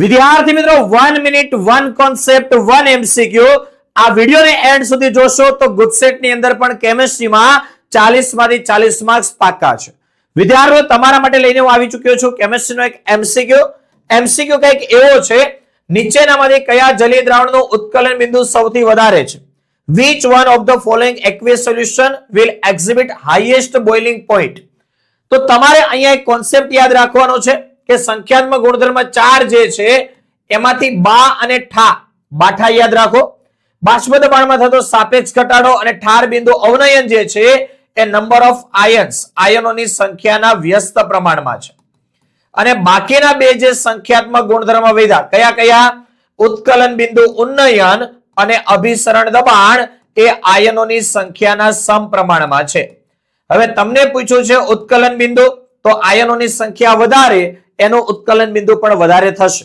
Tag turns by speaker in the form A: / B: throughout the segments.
A: વિદ્યાર્થી મિત્રો 1 minute 1 concept 1 MCQ આ વિડિયોને એન્ડ સુધી જોશો તો ગુજસેટ ની અંદર પણ કેમિસ્ટ્રીમાં 40 માંથી 40 માર્ક્સ પાક્કા છે. વિદ્યાર્થીઓ તમારા માટે લઈને હું આવી ચૂક્યો છું કેમિસ્ટ્રીનો એક એમસીક્યુ કંઈક એવો છે નીચેનામાંથી કયા જલીય દ્રાવણનું ઉત્કલન બિંદુ સૌથી વધારે છે? which one of the following aqueous solution will exhibit highest boiling point? તો તમારે અહીંયા એક કોન્સેપ્ટ યાદ રાખવાનો છે કે સંખ્યાત્મક ગુણધર્મ 4 જે છે એમાંથી બા અને ઠા બાઠા યાદ રાખો. બાષ્પ દબાણમાં થતો સાપેક્ષ ઘટાડો અને ઠાર બિંદુ અવનયન જે છે એ નંબર ઓફ આયનોની સંખ્યાના વ્યસ્ત પ્રમાણમાં છે. અને બાકીના બે જે સંખ્યાત્મક ગુણધર્મ વધ્યા કયા કયા? ઉત્કલન બિંદુ ઉન્નયન અને અભિસરણ દબાણ એ આયનોની સંખ્યાના સમપ્રમાણમાં છે. હવે તમને પૂછ્યું છે ઉત્કલન બિંદુ તો આયનોની સંખ્યા વધારે એનું ઉત્કલન બિંદુ પણ વધારે થશે.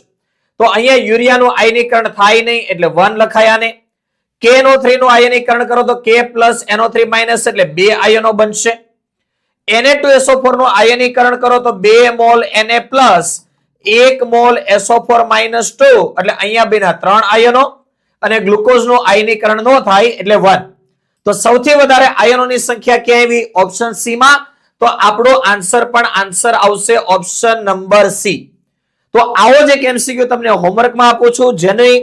A: તો અહીંયા યુરિયાનું આયનીકરણ થાય નહીં એટલે 1 લખાયા ને. KNO3 નું આયનીકરણ કરો તો K પ્લસ NO3 માઇનસ એટલે 2 આયનો બનશે. Na2SO4 નું આયનીકરણ કરો તો 2 mall Na plus 1 mall SO4 minus 2 એટલે અહીંયા બેના 3 આયનો અને ગ્લુકોઝ નું આયનીકરણ ન થાય એટલે 1. તો સૌથી વધારે આયનોની સંખ્યા ક્યાં આવી? ઓપ્શન સી માં. તો આપણો આન્સર પણ આન્સર આવશે ઓપ્શન નંબર સી. તો આવો જ એક એમસીક્યુ તમને હોમવર્કમાં આપું છું જેની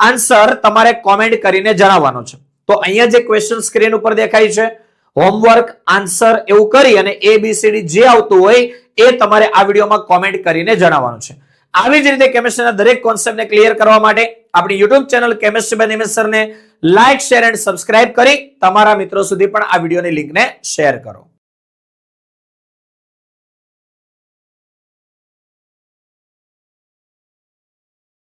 A: આન્સર તમારે કોમેન્ટ કરીને જણાવવાનો છે. તો અહીંયા જે ક્વેશ્ચન સ્ક્રીન ઉપર દેખાય છે હોમવર્ક આન્સર એવું કરી અને ABCD જે આવતું હોય એ તમારે આ વિડીયોમાં કોમેન્ટ કરીને જણાવવાનું છે. આવી જ રીતે કેમિસ્ટ્રીના દરેક કોન્સેપ્ટને ક્લિયર કરવા માટે આપણી YouTube channel chemistry by Nimesh સરને લાઈક શેર એન્ડ સબસ્ક્રાઇબ કરી તમારા મિત્રો સુધી પણ આ વિડીયોની લિંકને શેર કરો.